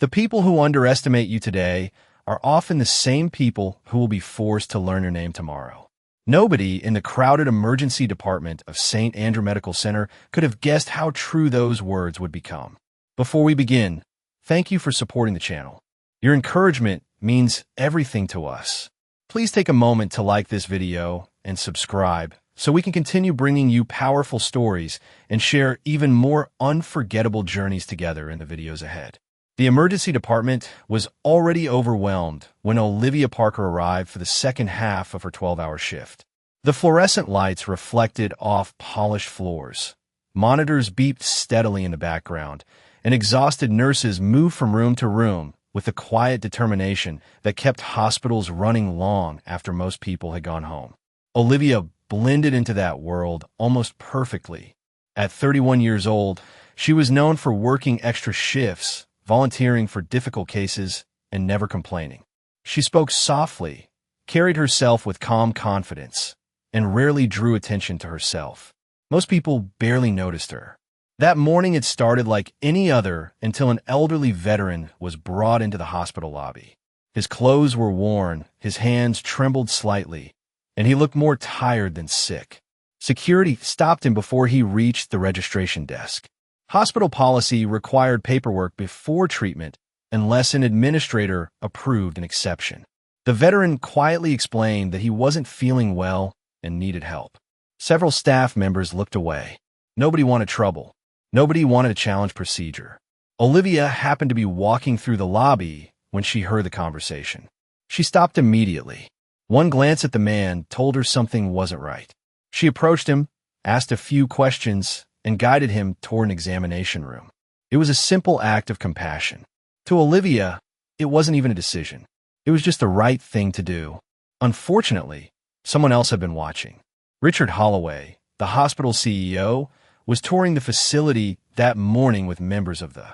The people who underestimate you today are often the same people who will be forced to learn your name tomorrow. Nobody in the crowded emergency department of St. Andrew Medical Center could have guessed how true those words would become. Before we begin, thank you for supporting the channel. Your encouragement means everything to us. Please take a moment to like this video and subscribe so we can continue bringing you powerful stories and share even more unforgettable journeys together in the videos ahead. The emergency department was already overwhelmed when Olivia Parker arrived for the second half of her 12-hour shift. The fluorescent lights reflected off polished floors. Monitors beeped steadily in the background, and exhausted nurses moved from room to room with the quiet determination that kept hospitals running long after most people had gone home. Olivia blended into that world almost perfectly. At 31 years old, she was known for working extra shifts, volunteering for difficult cases, and never complaining. She spoke softly, carried herself with calm confidence, and rarely drew attention to herself. Most people barely noticed her. That morning it started like any other until an elderly veteran was brought into the hospital lobby. His clothes were worn, his hands trembled slightly, and he looked more tired than sick. Security stopped him before he reached the registration desk. Hospital policy required paperwork before treatment unless an administrator approved an exception. The veteran quietly explained that he wasn't feeling well and needed help. Several staff members looked away. Nobody wanted trouble. Nobody wanted to challenge procedure. Olivia happened to be walking through the lobby when she heard the conversation. She stopped immediately. One glance at the man told her something wasn't right. She approached him, asked a few questions, and guided him toward an examination room. It was a simple act of compassion. To Olivia, it wasn't even a decision. It was just the right thing to do. Unfortunately, someone else had been watching. Richard Holloway, the hospital CEO, was touring the facility that morning with members of the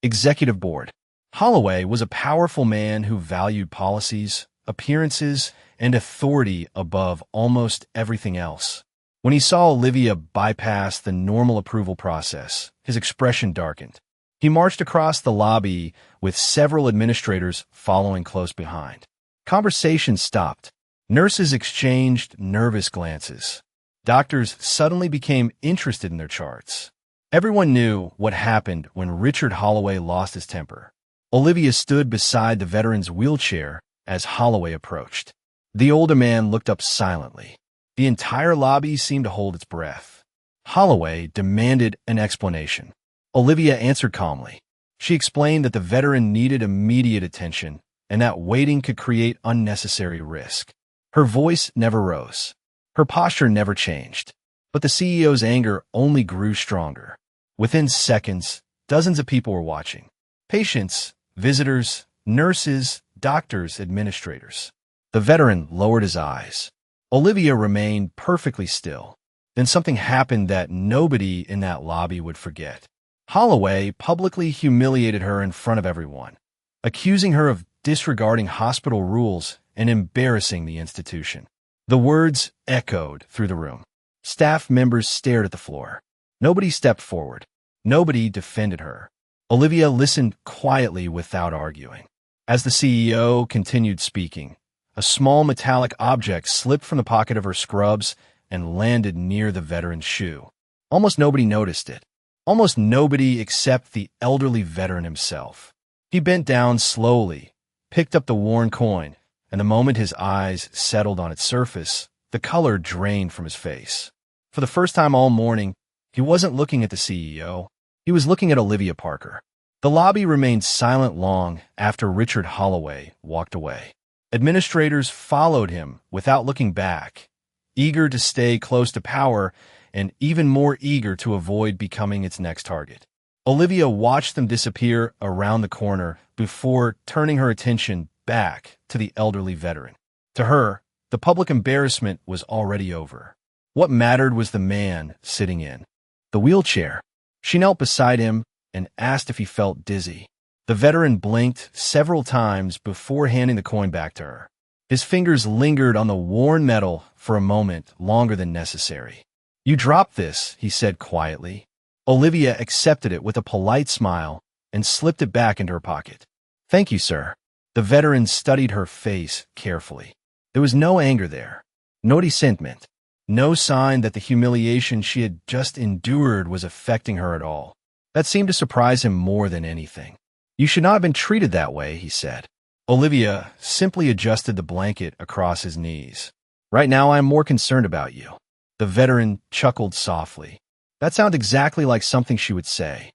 executive board. Holloway was a powerful man who valued policies, appearances, and authority above almost everything else. When he saw Olivia bypass the normal approval process, his expression darkened. He marched across the lobby with several administrators following close behind. Conversation stopped. Nurses exchanged nervous glances. Doctors suddenly became interested in their charts. Everyone knew what happened when Richard Holloway lost his temper. Olivia stood beside the veteran's wheelchair as Holloway approached. The older man looked up silently. The entire lobby seemed to hold its breath. Holloway demanded an explanation. Olivia answered calmly. She explained that the veteran needed immediate attention and that waiting could create unnecessary risk. Her voice never rose. Her posture never changed. But the CEO's anger only grew stronger. Within seconds, dozens of people were watching. Patients, visitors, nurses, doctors, administrators. The veteran lowered his eyes. Olivia remained perfectly still. Then something happened that nobody in that lobby would forget. Holloway publicly humiliated her in front of everyone, accusing her of disregarding hospital rules and embarrassing the institution. The words echoed through the room. Staff members stared at the floor. Nobody stepped forward. Nobody defended her. Olivia listened quietly without arguing. As the CEO continued speaking, a small metallic object slipped from the pocket of her scrubs and landed near the veteran's shoe. Almost nobody noticed it. Almost nobody except the elderly veteran himself. He bent down slowly, picked up the worn coin, and the moment his eyes settled on its surface, the color drained from his face. For the first time all morning, he wasn't looking at the CEO. He was looking at Olivia Parker. The lobby remained silent long after Richard Holloway walked away. Administrators followed him without looking back, eager to stay close to power and even more eager to avoid becoming its next target. Olivia watched them disappear around the corner before turning her attention back to the elderly veteran. To her, the public embarrassment was already over. What mattered was the man sitting in the wheelchair. She knelt beside him and asked if he felt dizzy. The veteran blinked several times before handing the coin back to her. His fingers lingered on the worn metal for a moment longer than necessary. "You dropped this," he said quietly. Olivia accepted it with a polite smile and slipped it back into her pocket. Thank you, sir. The veteran studied her face carefully. There was no anger there, no resentment, no sign that the humiliation she had just endured was affecting her at all. That seemed to surprise him more than anything. You should not have been treated that way, he said. Olivia simply adjusted the blanket across his knees. Right now, I am more concerned about you. The veteran chuckled softly. That sounded exactly like something she would say.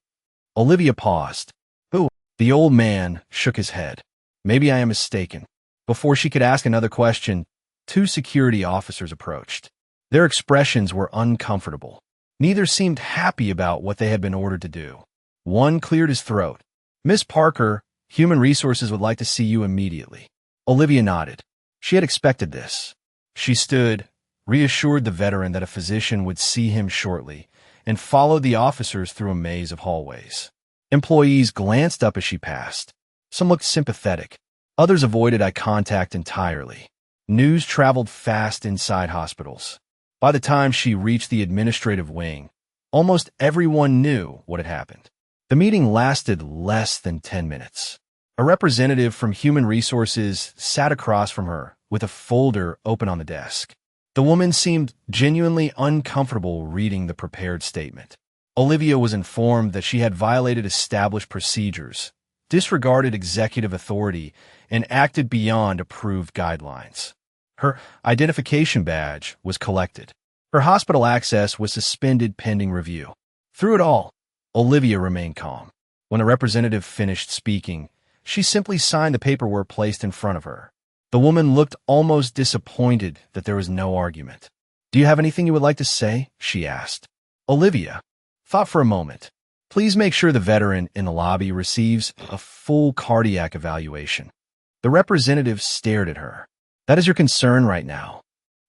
Olivia paused. Who? The old man shook his head. Maybe I am mistaken. Before she could ask another question, two security officers approached. Their expressions were uncomfortable. Neither seemed happy about what they had been ordered to do. One cleared his throat. Miss Parker, Human Resources would like to see you immediately. Olivia nodded. She had expected this. She stood, reassured the veteran that a physician would see him shortly, and followed the officers through a maze of hallways. Employees glanced up as she passed. Some looked sympathetic. Others avoided eye contact entirely. News traveled fast inside hospitals. By the time she reached the administrative wing, almost everyone knew what had happened. The meeting lasted less than 10 minutes. A representative from Human Resources sat across from her with a folder open on the desk. The woman seemed genuinely uncomfortable reading the prepared statement. Olivia was informed that she had violated established procedures, disregarded executive authority, and acted beyond approved guidelines. Her identification badge was collected. Her hospital access was suspended pending review. Through it all, Olivia remained calm. When the representative finished speaking, she simply signed the paperwork placed in front of her. The woman looked almost disappointed that there was no argument. Do you have anything you would like to say? She asked. Olivia thought for a moment. Please make sure the veteran in the lobby receives a full cardiac evaluation. The representative stared at her. That is your concern right now?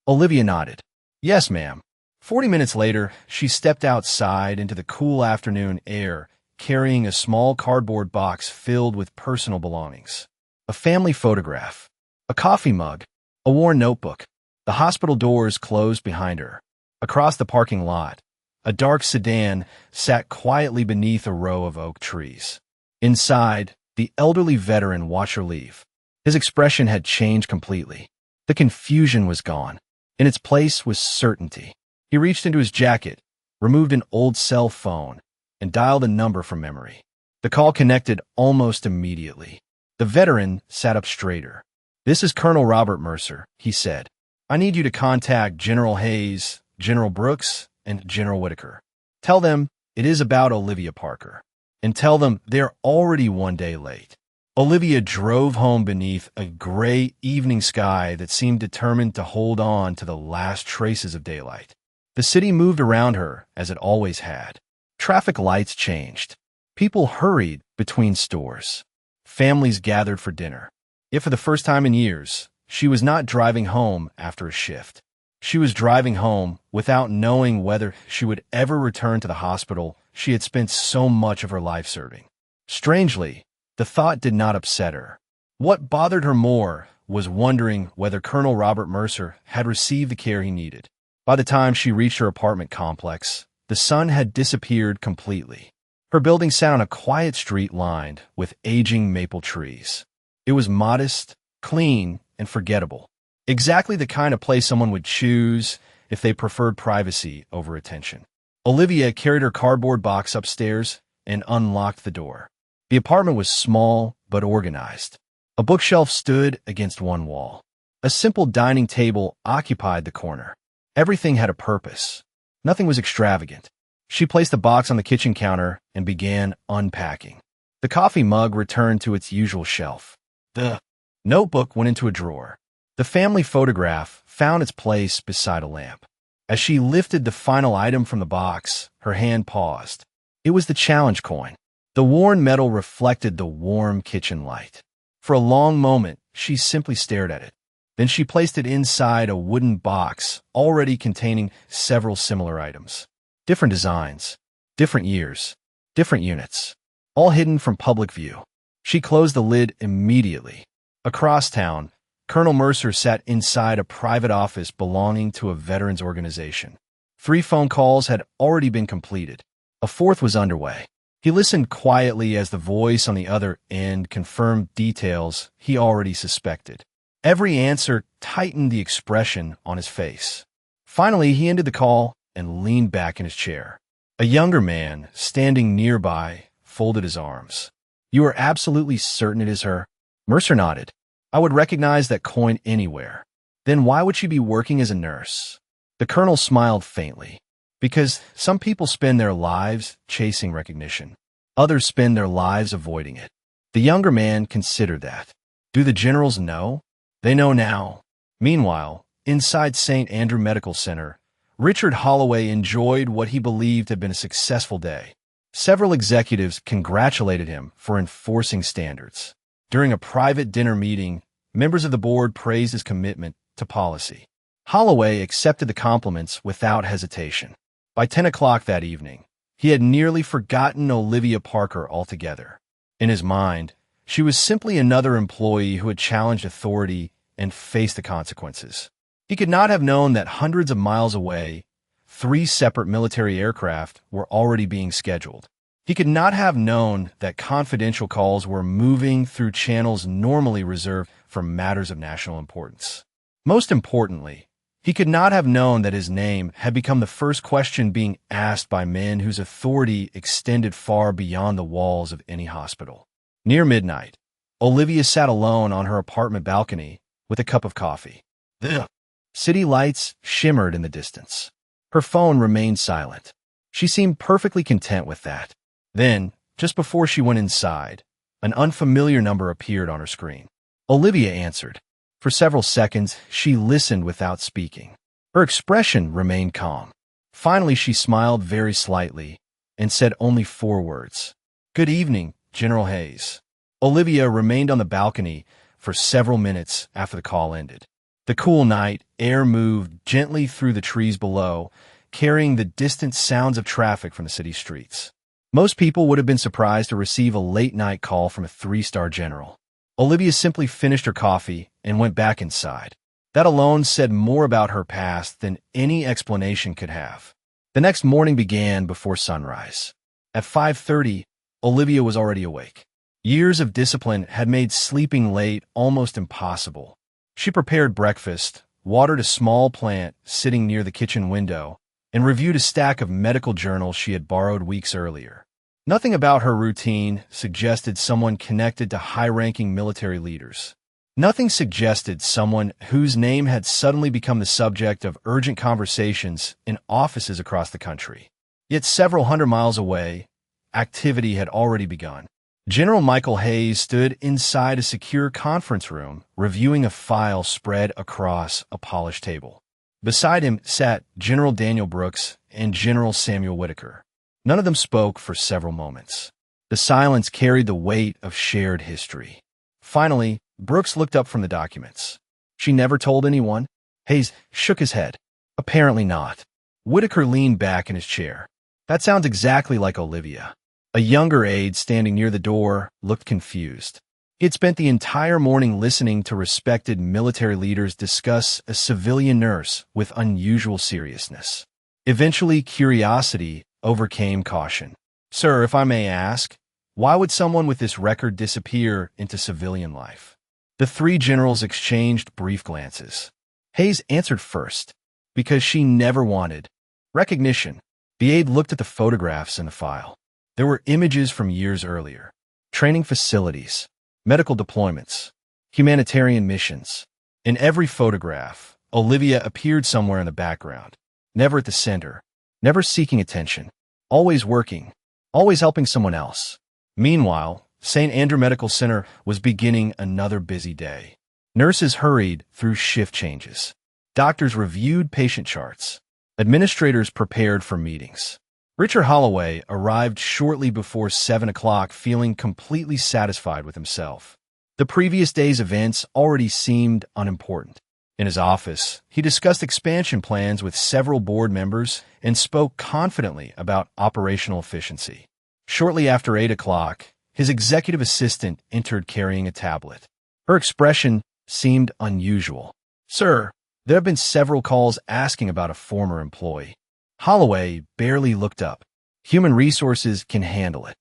Olivia nodded. Yes, ma'am. 40 minutes later, she stepped outside into the cool afternoon air, carrying a small cardboard box filled with personal belongings. A family photograph, a coffee mug, a worn notebook. The hospital doors closed behind her. Across the parking lot, a dark sedan sat quietly beneath a row of oak trees. Inside, the elderly veteran watched her leave. His expression had changed completely. The confusion was gone. In its place was certainty. He reached into his jacket, removed an old cell phone, and dialed a number from memory. The call connected almost immediately. The veteran sat up straighter. This is Colonel Robert Mercer, he said. I need you to contact General Hayes, General Brooks, and General Whitaker. Tell them it is about Olivia Parker. And tell them they're already 1 day late. Olivia drove home beneath a gray evening sky that seemed determined to hold on to the last traces of daylight. The city moved around her as it always had. Traffic lights changed. People hurried between stores. Families gathered for dinner. Yet for the first time in years, she was not driving home after a shift. She was driving home without knowing whether she would ever return to the hospital she had spent so much of her life serving. Strangely, the thought did not upset her. What bothered her more was wondering whether Colonel Robert Mercer had received the care he needed. By the time she reached her apartment complex, the sun had disappeared completely. Her building sat on a quiet street lined with aging maple trees. It was modest, clean, and forgettable. Exactly the kind of place someone would choose if they preferred privacy over attention. Olivia carried her cardboard box upstairs and unlocked the door. The apartment was small but organized. A bookshelf stood against one wall. A simple dining table occupied the corner. Everything had a purpose. Nothing was extravagant. She placed the box on the kitchen counter and began unpacking. The coffee mug returned to its usual shelf. The notebook went into a drawer. The family photograph found its place beside a lamp. As she lifted the final item from the box, her hand paused. It was the challenge coin. The worn metal reflected the warm kitchen light. For a long moment, she simply stared at it. Then she placed it inside a wooden box already containing several similar items. Different designs, different years, different units, all hidden from public view. She closed the lid immediately. Across town, Colonel Mercer sat inside a private office belonging to a veterans organization. 3 phone calls had already been completed. A 4th was underway. He listened quietly as the voice on the other end confirmed details he already suspected. Every answer tightened the expression on his face. Finally, he ended the call and leaned back in his chair. A younger man, standing nearby, folded his arms. "You are absolutely certain it is her?" Mercer nodded. "I would recognize that coin anywhere." "Then why would she be working as a nurse?" The colonel smiled faintly. "Because some people spend their lives chasing recognition. Others spend their lives avoiding it." The younger man considered that. "Do the generals know?" "They know now." Meanwhile, inside St. Andrew Medical Center, Richard Holloway enjoyed what he believed had been a successful day. Several executives congratulated him for enforcing standards. During a private dinner meeting, members of the board praised his commitment to policy. Holloway accepted the compliments without hesitation. By 10 o'clock that evening, he had nearly forgotten Olivia Parker altogether. In his mind, she was simply another employee who had challenged authority and faced the consequences. He could not have known that hundreds of miles away, 3 separate military aircraft were already being scheduled. He could not have known that confidential calls were moving through channels normally reserved for matters of national importance. Most importantly, he could not have known that his name had become the first question being asked by men whose authority extended far beyond the walls of any hospital. Near midnight, Olivia sat alone on her apartment balcony with a cup of coffee. The city lights shimmered in the distance. Her phone remained silent. She seemed perfectly content with that. Then, just before she went inside, an unfamiliar number appeared on her screen. Olivia answered. For several seconds, she listened without speaking. Her expression remained calm. Finally, she smiled very slightly and said only 4 words. "Good evening, General Hayes." Olivia remained on the balcony for several minutes after the call ended. The cool night air moved gently through the trees below, carrying the distant sounds of traffic from the city streets. Most people would have been surprised to receive a late-night call from a 3-star general. Olivia simply finished her coffee and went back inside. That alone said more about her past than any explanation could have. The next morning began before sunrise. At 5:30, Olivia was already awake. Years of discipline had made sleeping late almost impossible. She prepared breakfast, watered a small plant sitting near the kitchen window, and reviewed a stack of medical journals she had borrowed weeks earlier. Nothing about her routine suggested someone connected to high-ranking military leaders. Nothing suggested someone whose name had suddenly become the subject of urgent conversations in offices across the country. Yet several hundred miles away, activity had already begun. General Michael Hayes stood inside a secure conference room, reviewing a file spread across a polished table. Beside him sat General Daniel Brooks and General Samuel Whitaker. None of them spoke for several moments. The silence carried the weight of shared history. Finally, Brooks looked up from the documents. "She never told anyone?" Hayes shook his head. "Apparently not." Whitaker leaned back in his chair. "That sounds exactly like Olivia." A younger aide standing near the door looked confused. He had spent the entire morning listening to respected military leaders discuss a civilian nurse with unusual seriousness. Eventually, curiosity overcame caution. "Sir, if I may ask, why would someone with this record disappear into civilian life?" The 3 generals exchanged brief glances. Hayes answered first. "Because she never wanted recognition." The aide looked at the photographs in the file. There were images from years earlier. Training facilities, medical deployments, humanitarian missions. In every photograph, Olivia appeared somewhere in the background, never at the center, never seeking attention, always working, always helping someone else. Meanwhile, St. Andrew Medical Center was beginning another busy day. Nurses hurried through shift changes. Doctors reviewed patient charts. Administrators prepared for meetings. Richard Holloway arrived shortly before 7 o'clock, feeling completely satisfied with himself. The previous day's events already seemed unimportant. In his office, he discussed expansion plans with several board members and spoke confidently about operational efficiency. Shortly after 8 o'clock, his executive assistant entered carrying a tablet. Her expression seemed unusual. "Sir, there have been several calls asking about a former employee." Holloway barely looked up. "Human resources can handle it."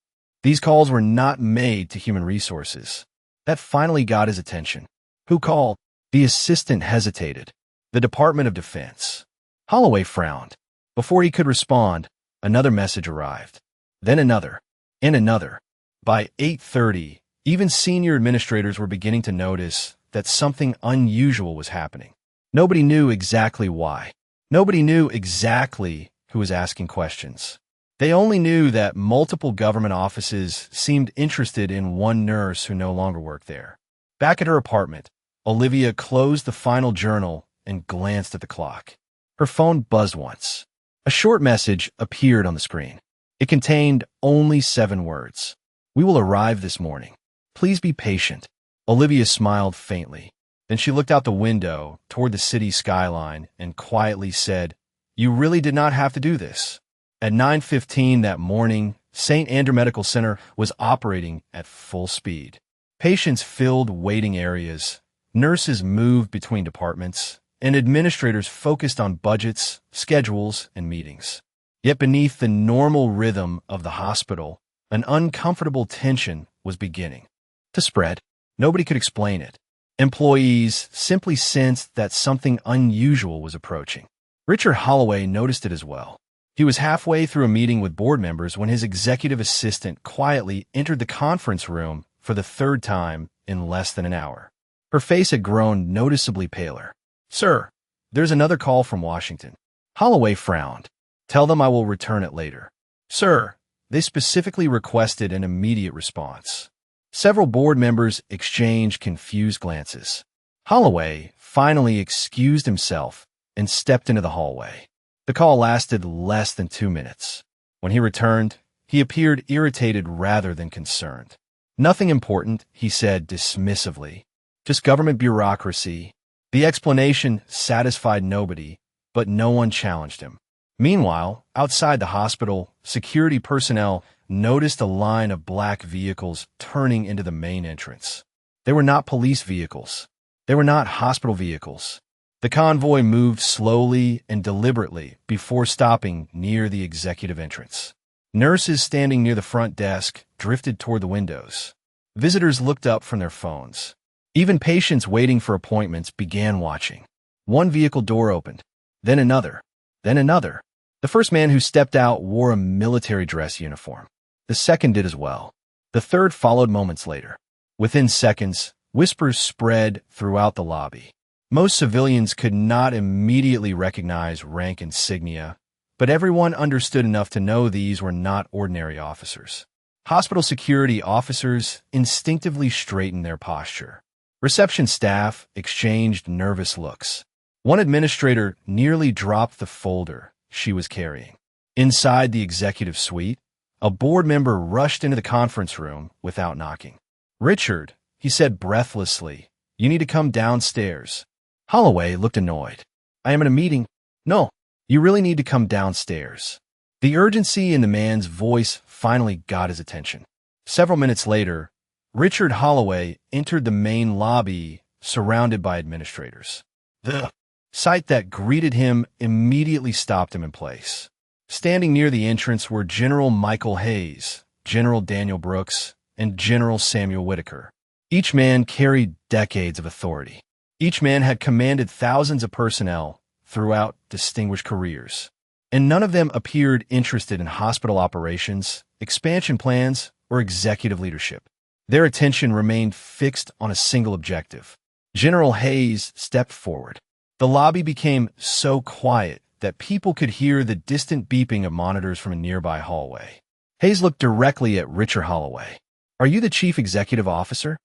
These calls were not made to human resources. That finally got his attention. Who called? The assistant hesitated. The Department of Defense. Holloway frowned. Before he could respond, another message arrived. Then another. And another. By 8:30, even senior administrators were beginning to notice that something unusual was happening. Nobody knew exactly why. Nobody knew exactly who was asking questions. They only knew that multiple government offices seemed interested in one nurse who no longer worked there. Back at her apartment, Olivia closed the final journal and glanced at the clock. Her phone buzzed once. A short message appeared on the screen. It contained only 7 words. "We will arrive this morning. Please be patient." Olivia smiled faintly. Then she looked out the window toward the city skyline and quietly said, "You really did not have to do this." At 9:15 that morning, St. Andrew Medical Center was operating at full speed. Patients filled waiting areas, nurses moved between departments, and administrators focused on budgets, schedules, and meetings. Yet beneath the normal rhythm of the hospital, an uncomfortable tension was beginning to spread. Nobody could explain it. Employees simply sensed that something unusual was approaching. Richard Holloway noticed it as well. He was halfway through a meeting with board members when his executive assistant quietly entered the conference room for the 3rd time in less than an hour. Her face had grown noticeably paler. "Sir, there's another call from Washington." Holloway frowned. "Tell them I will return it later." "Sir, they specifically requested an immediate response." Several board members exchanged confused glances. Holloway finally excused himself and stepped into the hallway. The call lasted less than 2 minutes. When he returned, he appeared irritated rather than concerned. "Nothing important," he said dismissively. "Just government bureaucracy." The explanation satisfied nobody, but no one challenged him. Meanwhile, outside the hospital, security personnel noticed a line of black vehicles turning into the main entrance. They were not police vehicles. They were not hospital vehicles. The convoy moved slowly and deliberately before stopping near the executive entrance. Nurses standing near the front desk drifted toward the windows. Visitors looked up from their phones. Even patients waiting for appointments began watching. One vehicle door opened, then another, then another. The first man who stepped out wore a military dress uniform. The second did as well. The third followed moments later. Within seconds, whispers spread throughout the lobby. Most civilians could not immediately recognize rank insignia, but everyone understood enough to know these were not ordinary officers. Hospital security officers instinctively straightened their posture. Reception staff exchanged nervous looks. One administrator nearly dropped the folder she was carrying. Inside the executive suite, a board member rushed into the conference room without knocking. "Richard," he said breathlessly, "you need to come downstairs." Holloway looked annoyed. "I am in a meeting." "No, you really need to come downstairs." The urgency in the man's voice finally got his attention. Several minutes later, Richard Holloway entered the main lobby surrounded by administrators. The sight that greeted him immediately stopped him in place. Standing near the entrance were General Michael Hayes, General Daniel Brooks, and General Samuel Whitaker. Each man carried decades of authority. Each man had commanded thousands of personnel throughout distinguished careers, and none of them appeared interested in hospital operations, expansion plans, or executive leadership. Their attention remained fixed on a single objective. General Hayes stepped forward. The lobby became so quiet that people could hear the distant beeping of monitors from a nearby hallway. Hayes looked directly at Richard Holloway. "Are you the chief executive officer?"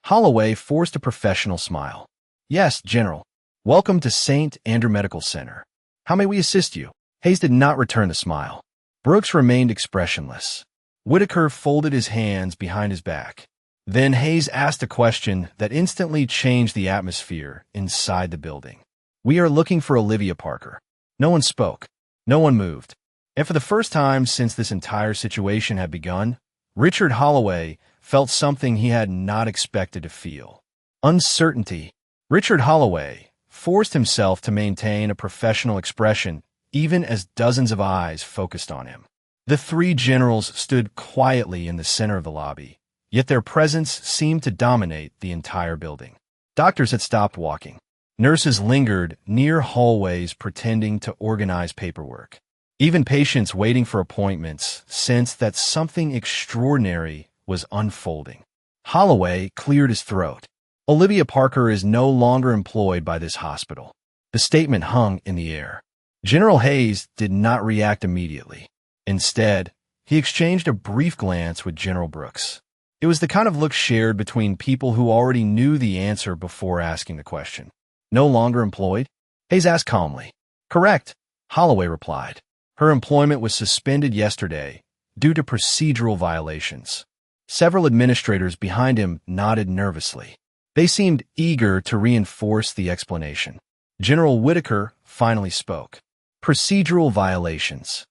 Holloway forced a professional smile. "Yes, General. Welcome to St. Andrew Medical Center. How may we assist you?" Hayes did not return the smile. Brooks remained expressionless. Whitaker folded his hands behind his back. Then Hayes asked a question that instantly changed the atmosphere inside the building. "We are looking for Olivia Parker." No one spoke. No one moved. And for the first time since this entire situation had begun, Richard Holloway felt something he had not expected to feel. Uncertainty. Richard Holloway forced himself to maintain a professional expression even as dozens of eyes focused on him. The three generals stood quietly in the center of the lobby, yet their presence seemed to dominate the entire building. Doctors had stopped walking. Nurses lingered near hallways pretending to organize paperwork. Even patients waiting for appointments sensed that something extraordinary was unfolding. Holloway cleared his throat. Olivia Parker is no longer employed by this hospital. The statement hung in the air. General Hayes did not react immediately. Instead, he exchanged a brief glance with General Brooks. It was the kind of look shared between people who already knew the answer before asking the question. No longer employed? Hayes asked calmly. Correct, Holloway replied. Her employment was suspended yesterday due to procedural violations. Several administrators behind him nodded nervously. They seemed eager to reinforce the explanation. General Whitaker finally spoke. Procedural violations.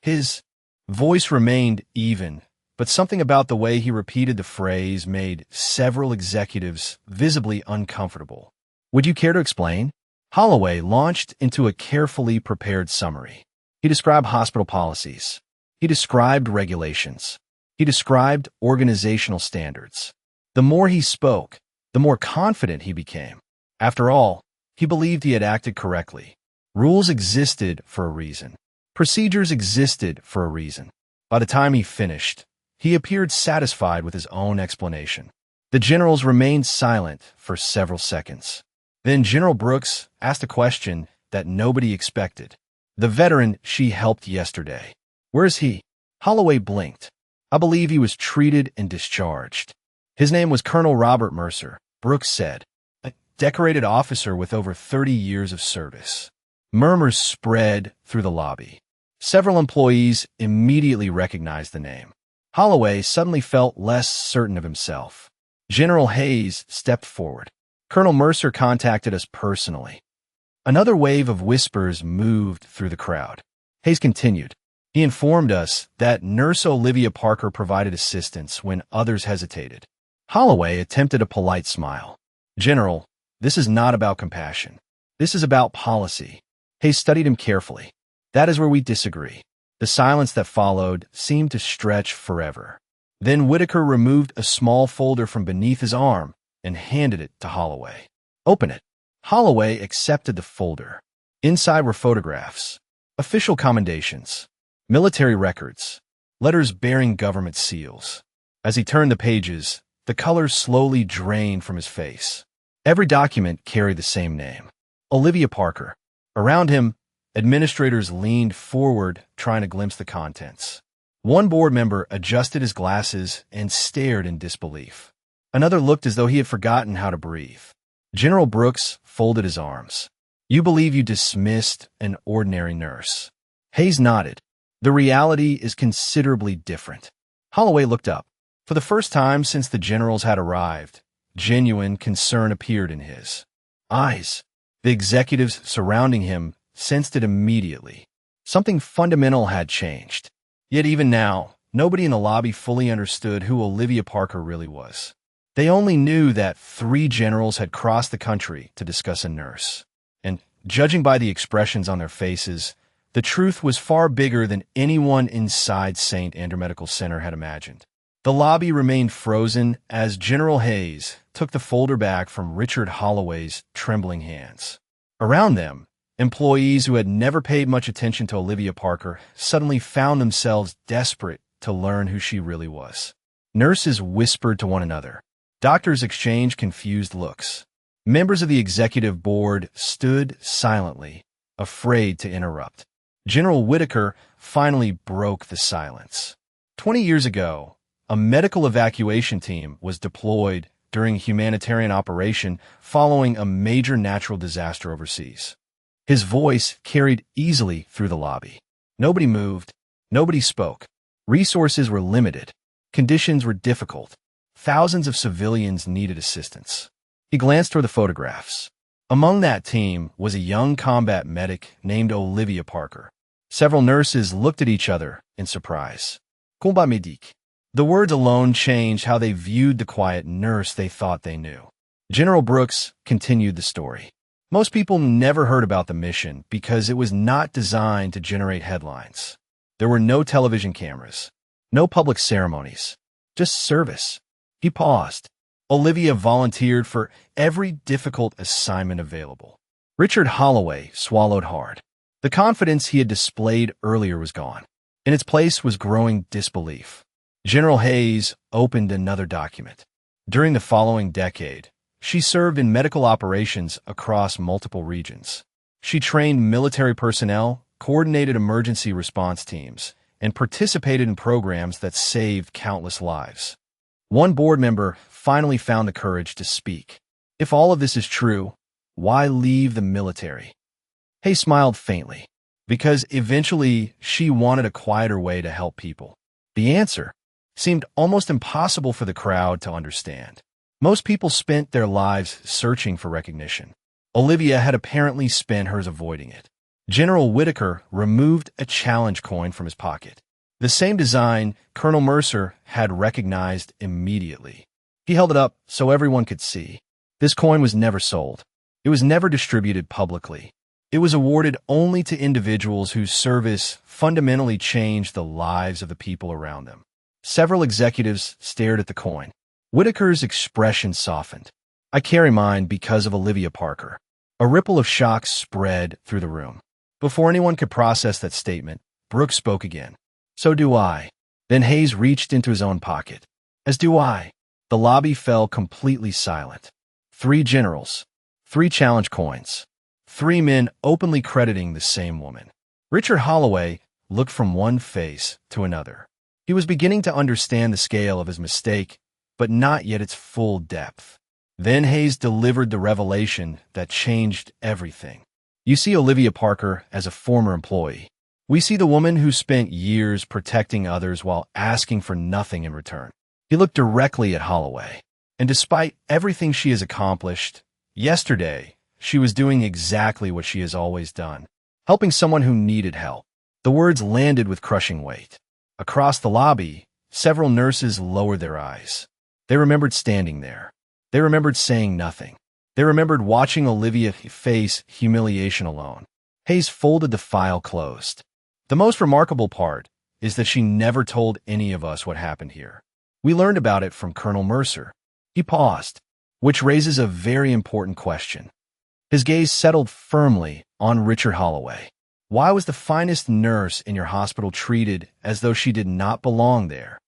His voice remained even, but something about the way he repeated the phrase made several executives visibly uncomfortable. Would you care to explain? Holloway launched into a carefully prepared summary. He described hospital policies. He described regulations. He described organizational standards. The more he spoke, the more confident he became. After all, he believed he had acted correctly. Rules existed for a reason. Procedures existed for a reason. By the time he finished, he appeared satisfied with his own explanation. The generals remained silent for several seconds. Then General Brooks asked a question that nobody expected. The veteran she helped yesterday. Where is he? Holloway blinked. I believe he was treated and discharged. His name was Colonel Robert Mercer, Brooks said, a decorated officer with over 30 years of service. Murmurs spread through the lobby. Several employees immediately recognized the name. Holloway suddenly felt less certain of himself. General Hayes stepped forward. Colonel Mercer contacted us personally. Another wave of whispers moved through the crowd. Hayes continued. He informed us that Nurse Olivia Parker provided assistance when others hesitated. Holloway attempted a polite smile. General, this is not about compassion. This is about policy. Hayes studied him carefully. That is where we disagree. The silence that followed seemed to stretch forever. Then Whitaker removed a small folder from beneath his arm and handed it to Holloway. Open it. Holloway accepted the folder. Inside were photographs, official commendations, military records, letters bearing government seals. As he turned the pages, the color slowly drained from his face. Every document carried the same name, Olivia Parker. Around him, administrators leaned forward, trying to glimpse the contents. One board member adjusted his glasses and stared in disbelief. Another looked as though he had forgotten how to breathe. General Brooks folded his arms. You believe you dismissed an ordinary nurse. Hayes nodded. The reality is considerably different. Holloway looked up. For the first time since the generals had arrived, genuine concern appeared in his eyes. The executives surrounding him sensed it immediately. Something fundamental had changed. Yet even now, nobody in the lobby fully understood who Olivia Parker really was. They only knew that 3 generals had crossed the country to discuss a nurse. And, judging by the expressions on their faces, the truth was far bigger than anyone inside St. Andrew Medical Center had imagined. The lobby remained frozen as General Hayes took the folder back from Richard Holloway's trembling hands. Around them, employees who had never paid much attention to Olivia Parker suddenly found themselves desperate to learn who she really was. Nurses whispered to one another. Doctors exchanged confused looks. Members of the executive board stood silently, afraid to interrupt. General Whitaker finally broke the silence. 20 years ago, a medical evacuation team was deployed during a humanitarian operation following a major natural disaster overseas. His voice carried easily through the lobby. Nobody moved. Nobody spoke. Resources were limited. Conditions were difficult. Thousands of civilians needed assistance. He glanced toward the photographs. Among that team was a young combat medic named Olivia Parker. Several nurses looked at each other in surprise. Combat médic. The words alone changed how they viewed the quiet nurse they thought they knew. General Brooks continued the story. Most people never heard about the mission because it was not designed to generate headlines. There were no television cameras, no public ceremonies, just service. He paused. Olivia volunteered for every difficult assignment available. Richard Holloway swallowed hard. The confidence he had displayed earlier was gone. In its place was growing disbelief. General Hayes opened another document. During the following decade, she served in medical operations across multiple regions. She trained military personnel, coordinated emergency response teams, and participated in programs that saved countless lives. One board member finally found the courage to speak. If all of this is true, why leave the military? Hayes smiled faintly. Because eventually she wanted a quieter way to help people. The answer seemed almost impossible for the crowd to understand. Most people spent their lives searching for recognition. Olivia had apparently spent hers avoiding it. General Whitaker removed a challenge coin from his pocket. The same design Colonel Mercer had recognized immediately. He held it up so everyone could see. This coin was never sold. It was never distributed publicly. It was awarded only to individuals whose service fundamentally changed the lives of the people around them. Several executives stared at the coin. Whitaker's expression softened. I carry mine because of Olivia Parker. A ripple of shock spread through the room. Before anyone could process that statement, Brooks spoke again. So do I. Then Hayes reached into his own pocket. As do I. The lobby fell completely silent. 3 generals. 3 challenge coins. 3 men openly crediting the same woman. Richard Holloway looked from one face to another. He was beginning to understand the scale of his mistake, but not yet its full depth. Then Hayes delivered the revelation that changed everything. You see Olivia Parker as a former employee. We see the woman who spent years protecting others while asking for nothing in return. He looked directly at Holloway. And despite everything she has accomplished, yesterday, she was doing exactly what she has always done, helping someone who needed help. The words landed with crushing weight. Across the lobby, several nurses lowered their eyes. They remembered standing there. They remembered saying nothing. They remembered watching Olivia face humiliation alone. Hayes folded the file closed. The most remarkable part is that she never told any of us what happened here. We learned about it from Colonel Mercer. He paused, which raises a very important question. His gaze settled firmly on Richard Holloway. Why was the finest nurse in your hospital treated as though she did not belong there?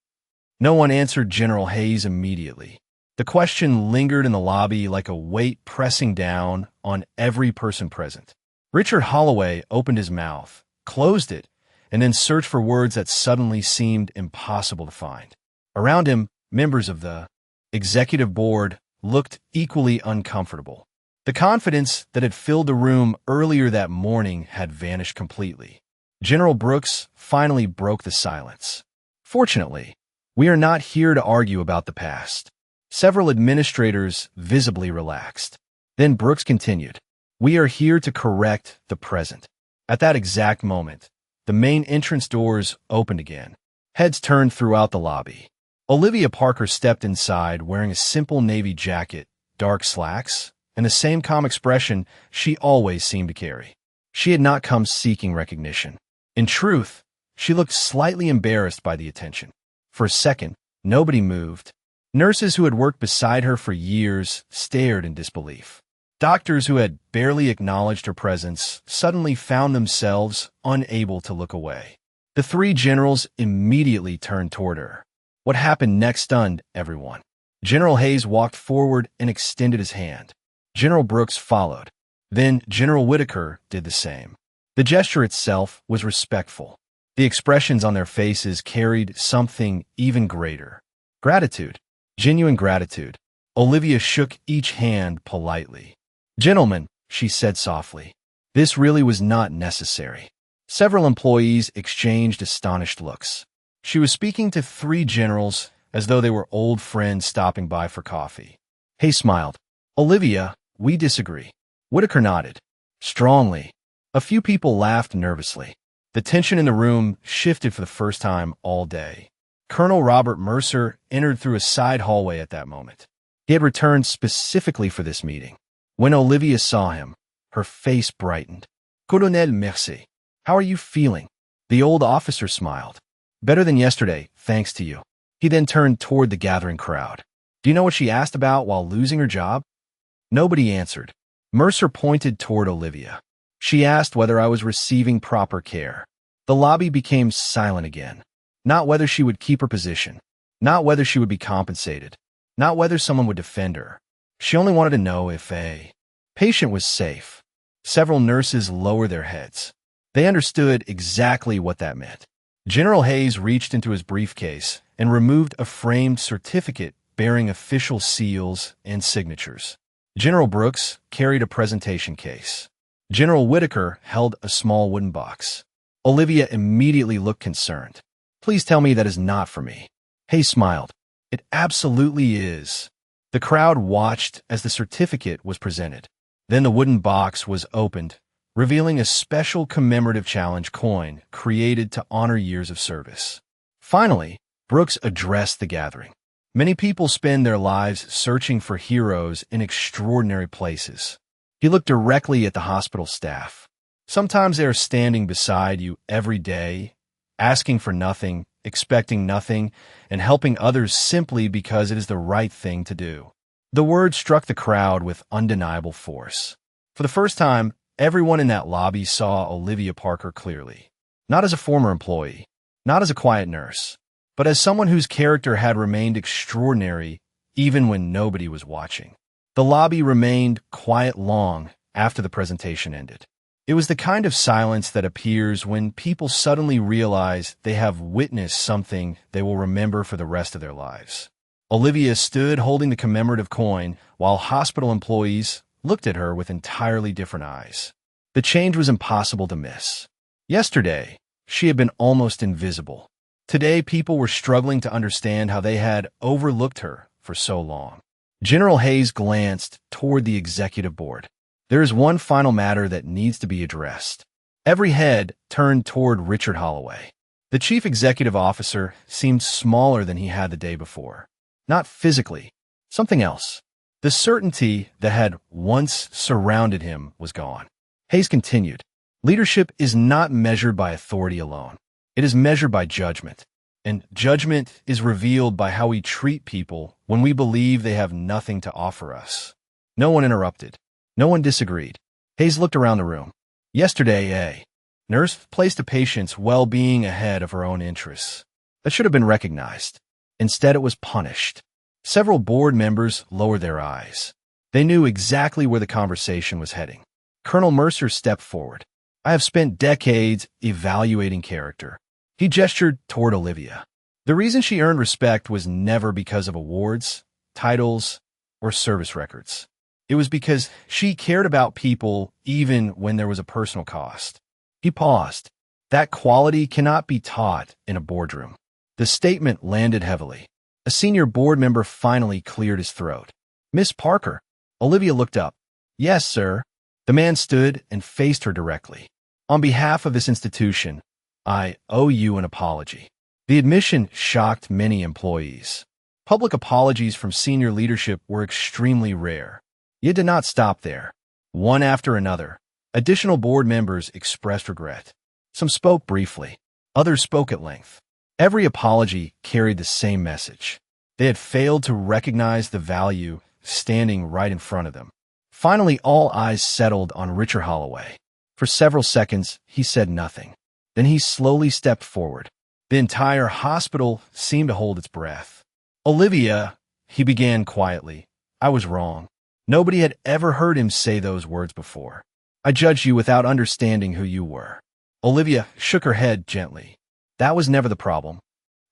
No one answered General Hayes immediately. The question lingered in the lobby like a weight pressing down on every person present. Richard Holloway opened his mouth, closed it, and then searched for words that suddenly seemed impossible to find. Around him, members of the executive board looked equally uncomfortable. The confidence that had filled the room earlier that morning had vanished completely. General Brooks finally broke the silence. Fortunately, we are not here to argue about the past. Several administrators visibly relaxed. Then Brooks continued. We are here to correct the present. At that exact moment, the main entrance doors opened again. Heads turned throughout the lobby. Olivia Parker stepped inside wearing a simple navy jacket, dark slacks, and the same calm expression she always seemed to carry. She had not come seeking recognition. In truth, she looked slightly embarrassed by the attention. For a second, nobody moved. Nurses who had worked beside her for years stared in disbelief. Doctors who had barely acknowledged her presence suddenly found themselves unable to look away. The 3 generals immediately turned toward her. What happened next stunned everyone. General Hayes walked forward and extended his hand. General Brooks followed. Then General Whitaker did the same. The gesture itself was respectful. The expressions on their faces carried something even greater. Gratitude. Genuine gratitude. Olivia shook each hand politely. Gentlemen, she said softly, this really was not necessary. Several employees exchanged astonished looks. She was speaking to 3 generals as though they were old friends stopping by for coffee. Hayes smiled. Olivia, we disagree. Whitaker nodded. Strongly. A few people laughed nervously. The tension in the room shifted for the first time all day. Colonel Robert Mercer entered through a side hallway at that moment. He had returned specifically for this meeting. When Olivia saw him, her face brightened. Colonel Mercer, how are you feeling? The old officer smiled. Better than yesterday, thanks to you. He then turned toward the gathering crowd. Do you know what she asked about while losing her job? Nobody answered. Mercer pointed toward Olivia. She asked whether I was receiving proper care. The lobby became silent again. Not whether she would keep her position. Not whether she would be compensated. Not whether someone would defend her. She only wanted to know if a patient was safe. Several nurses lowered their heads. They understood exactly what that meant. General Hayes reached into his briefcase and removed a framed certificate bearing official seals and signatures. General Brooks carried a presentation case. General Whitaker held a small wooden box. Olivia immediately looked concerned. Please tell me that is not for me. Hayes smiled. It absolutely is. The crowd watched as the certificate was presented. Then the wooden box was opened, revealing a special commemorative challenge coin created to honor years of service. Finally, Brooks addressed the gathering. Many people spend their lives searching for heroes in extraordinary places. He looked directly at the hospital staff. Sometimes they are standing beside you every day, asking for nothing, expecting nothing, and helping others simply because it is the right thing to do. The word struck the crowd with undeniable force. For the first time, everyone in that lobby saw Olivia Parker clearly. Not as a former employee, not as a quiet nurse, but as someone whose character had remained extraordinary even when nobody was watching. The lobby remained quiet long after the presentation ended. It was the kind of silence that appears when people suddenly realize they have witnessed something they will remember for the rest of their lives. Olivia stood holding the commemorative coin while hospital employees looked at her with entirely different eyes. The change was impossible to miss. Yesterday, she had been almost invisible. Today, people were struggling to understand how they had overlooked her for so long. General Hayes glanced toward the executive board. There is one final matter that needs to be addressed. Every head turned toward Richard Holloway. The chief executive officer seemed smaller than he had the day before. Not physically, something else. The certainty that had once surrounded him was gone. Hayes continued, leadership is not measured by authority alone. It is measured by judgment. And judgment is revealed by how we treat people when we believe they have nothing to offer us. No one interrupted. No one disagreed. Hayes looked around the room. Yesterday, a nurse placed a patient's well-being ahead of her own interests. That should have been recognized. Instead, it was punished. Several board members lowered their eyes. They knew exactly where the conversation was heading. Colonel Mercer stepped forward. I have spent decades evaluating character. He gestured toward Olivia. The reason she earned respect was never because of awards, titles, or service records. It was because she cared about people even when there was a personal cost. He paused. That quality cannot be taught in a boardroom. The statement landed heavily. A senior board member finally cleared his throat. Miss Parker. Olivia looked up. Yes, sir. The man stood and faced her directly. On behalf of this institution, I owe you an apology. The admission shocked many employees. Public apologies from senior leadership were extremely rare. It did not stop there. One after another, additional board members expressed regret. Some spoke briefly. Others spoke at length. Every apology carried the same message. They had failed to recognize the value standing right in front of them. Finally, all eyes settled on Richard Holloway. For several seconds, he said nothing. Then he slowly stepped forward. The entire hospital seemed to hold its breath. Olivia, he began quietly, I was wrong. Nobody had ever heard him say those words before. I judged you without understanding who you were. Olivia shook her head gently. That was never the problem.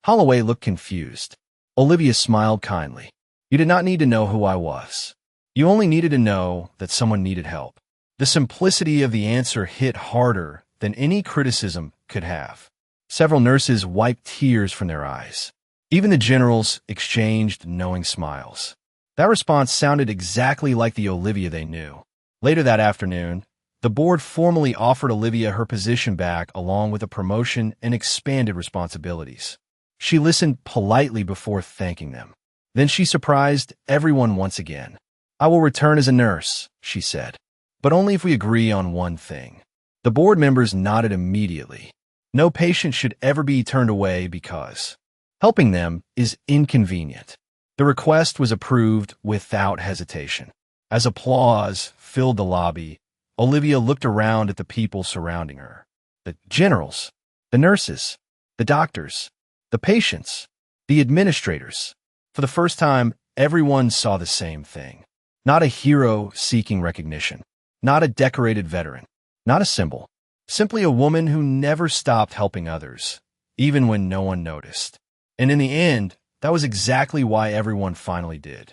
Holloway looked confused. Olivia smiled kindly. You did not need to know who I was. You only needed to know that someone needed help. The simplicity of the answer hit harder than any criticism could have. Several nurses wiped tears from their eyes. Even the generals exchanged knowing smiles. That response sounded exactly like the Olivia they knew. Later that afternoon, the board formally offered Olivia her position back along with a promotion and expanded responsibilities. She listened politely before thanking them. Then she surprised everyone once again. I will return as a nurse, she said, but only if we agree on one thing. The board members nodded immediately. No patient should ever be turned away because helping them is inconvenient. The request was approved without hesitation. As applause filled the lobby, Olivia looked around at the people surrounding her. The generals, the nurses, the doctors, the patients, the administrators. For the first time, everyone saw the same thing. Not a hero seeking recognition, not a decorated veteran, not a symbol, simply a woman who never stopped helping others, even when no one noticed. And in the end, that was exactly why everyone finally did.